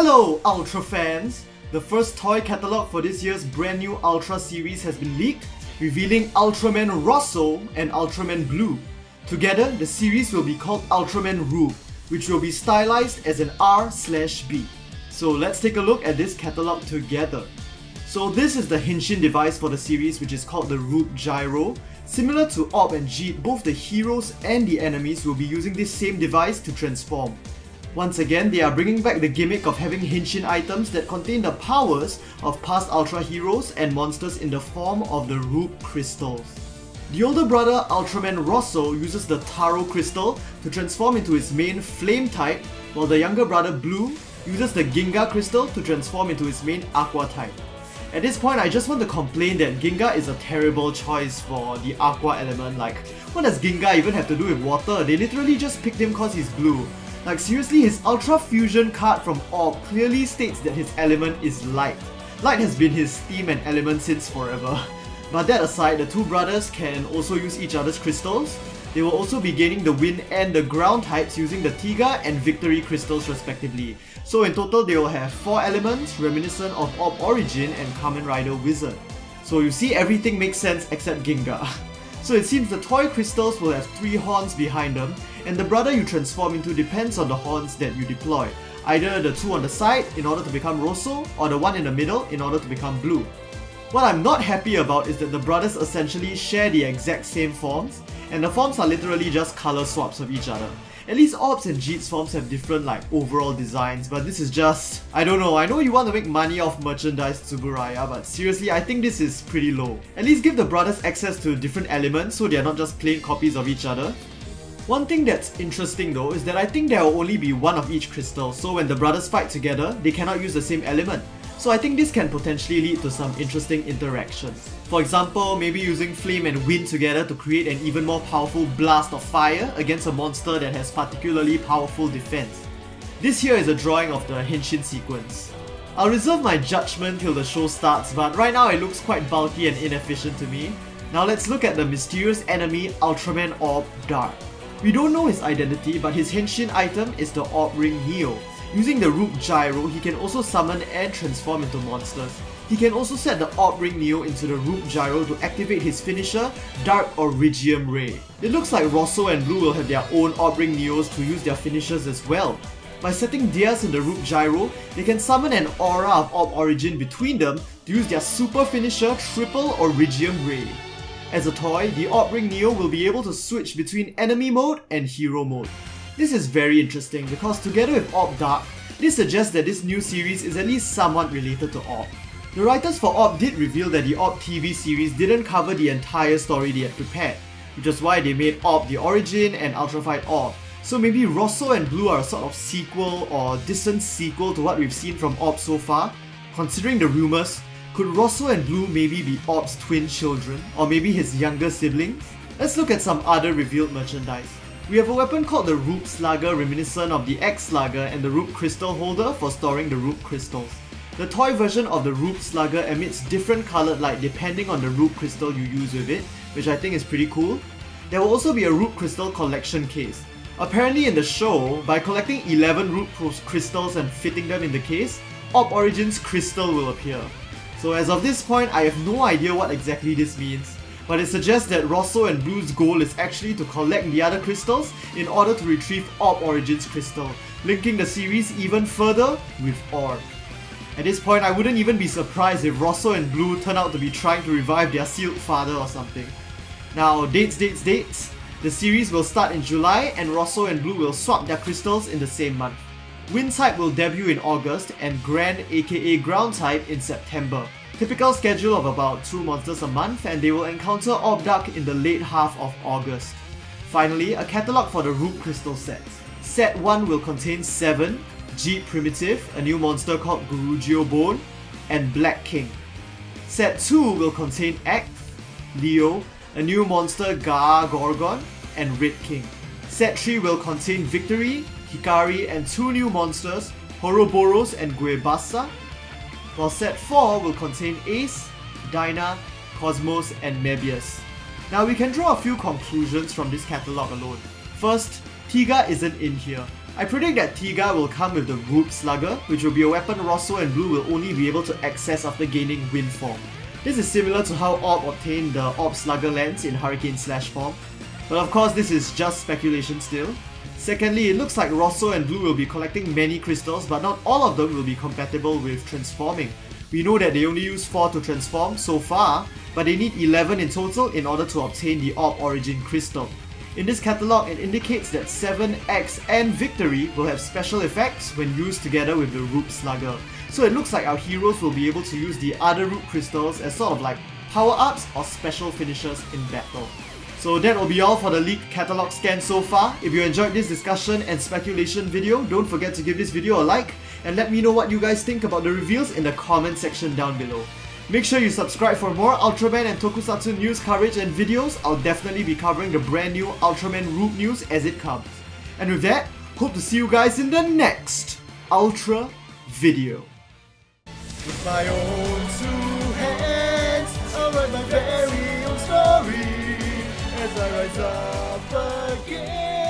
Hello Ultra fans! The first toy catalogue for this year's brand new Ultra series has been leaked, revealing Ultraman Rosso and Ultraman Blu. Together, the series will be called Ultraman Roop, which will be stylized as an R/B. So let's take a look at this catalogue together. So this is the henshin device for the series, which is called the Roop Gyro. Similar to Ob and Jeet, both the heroes and the enemies will be using this same device to transform. Once again, they are bringing back the gimmick of having henshin items that contain the powers of past Ultra heroes and monsters in the form of the Roop crystals. The older brother Ultraman Rosso uses the Taro crystal to transform into his main Flame type, while the younger brother Blu uses the Ginga crystal to transform into his main Aqua type. At this point, I just want to complain that Ginga is a terrible choice for the Aqua element. Like, what does Ginga even have to do with water? They literally just picked him cause he's blue. Like seriously, his Ultra Fusion card from Ob clearly states that his element is light. Light has been his theme and element since forever. But that aside, the two brothers can also use each other's crystals. They will also be gaining the Wind and the Ground types using the Tiga and Victory crystals respectively. So in total, they will have 4 elements reminiscent of Ob Origin and Kamen Rider Wizard. So you see, everything makes sense except Ginga. So it seems the toy crystals will have 3 horns behind them, and the brother you transform into depends on the horns that you deploy. Either the 2 on the side in order to become Rosso, or the 1 in the middle in order to become Blu. What I'm not happy about is that the brothers essentially share the exact same forms, and the forms are literally just color swaps of each other. At least Ob's and Jeet's forms have different overall designs, but this is just... I don't know, I know you want to make money off merchandise Tsuburaya, but seriously, I think this is pretty low. At least give the brothers access to different elements so they are not just plain copies of each other. One thing that's interesting though is that I think there will only be 1 of each crystal, so when the brothers fight together, they cannot use the same element. So I think this can potentially lead to some interesting interactions. For example, maybe using Flame and Wind together to create an even more powerful blast of fire against a monster that has particularly powerful defense. This here is a drawing of the henshin sequence. I'll reserve my judgment till the show starts, but right now it looks quite bulky and inefficient to me. Now let's look at the mysterious enemy Ultraman Orb Dark. We don't know his identity, but his henshin item is the Orb Ring Neo. Using the Roop Gyro, he can also summon and transform into monsters. He can also set the Orb Ring Neo into the Roop Gyro to activate his finisher, Dark Origium Ray. It looks like Rosso and Blu will have their own Orb Ring Neos to use their finishers as well. By setting theirs in the Roop Gyro, they can summon an aura of Orb Origin between them to use their super finisher Triple Origium Ray. As a toy, the Orb Ring Neo will be able to switch between enemy mode and hero mode. This is very interesting because together with Orb Dark, this suggests that this new series is at least somewhat related to Orb. The writers for Orb did reveal that the Orb TV series didn't cover the entire story they had prepared, which is why they made Orb the Origin and Ultra Fight Orb. So maybe Rosso and Blu are a sort of sequel or distant sequel to what we've seen from Orb so far. Considering the rumors, could Rosso and Blu maybe be Orb's twin children, or maybe his younger siblings? Let's look at some other revealed merchandise. We have a weapon called the Roop Slugger, reminiscent of the X Slugger, and the Roop Crystal Holder for storing the Roop crystals. The toy version of the Roop Slugger emits different colored light depending on the Roop crystal you use with it, which I think is pretty cool. There will also be a Roop Crystal collection case. Apparently in the show, by collecting 11 Roop crystals and fitting them in the case, Orb Origin's crystal will appear. So as of this point, I have no idea what exactly this means, but it suggests that Rosso and Blu's goal is actually to collect the other crystals in order to retrieve Orb Origin's crystal, linking the series even further with Orb. At this point, I wouldn't even be surprised if Rosso and Blu turn out to be trying to revive their sealed father or something. Now, dates. The series will start in July and Rosso and Blu will swap their crystals in the same month. Wind type will debut in August and Grand aka Ground type in September. Typical schedule of about 2 monsters a month, and they will encounter Orb Dark in the late half of August. Finally, a catalogue for the Roop Crystal sets. Set 1 will contain 7, Jeet Primitive, a new monster called Gurugio Bone, and Black King. Set 2 will contain X, Leo, a new monster Ga Gorgon, and Red King. Set 3 will contain Victory, Hikari, and 2 new monsters, Horoboros and Guebasa, while set 4 will contain Ace, Dinah, Cosmos, and Mebius. Now we can draw a few conclusions from this catalogue alone. First, Tiga isn't in here. I predict that Tiga will come with the Roop Slugger, which will be a weapon Rosso and Blu will only be able to access after gaining Wind form. This is similar to how Orb obtained the Orb Slugger lens in Hurricane Slash form, but of course this is just speculation still. Secondly, it looks like Rosso and Blu will be collecting many crystals, but not all of them will be compatible with transforming. We know that they only use 4 to transform so far, but they need 11 in total in order to obtain the Orb Origin Crystal. In this catalog, it indicates that 7, X and Victory will have special effects when used together with the Roop Slugger. So it looks like our heroes will be able to use the other Roop crystals as sort of like power-ups or special finishes in battle. So that will be all for the leaked catalog scan so far. If you enjoyed this discussion and speculation video, don't forget to give this video a like and let me know what you guys think about the reveals in the comment section down below. Make sure you subscribe for more Ultraman and Tokusatsu news coverage and videos. I'll definitely be covering the brand new Ultraman Roop news as it comes. And with that, hope to see you guys in the next Ultra video. With my own 2 hands, I'll write my very own story as I rise up again.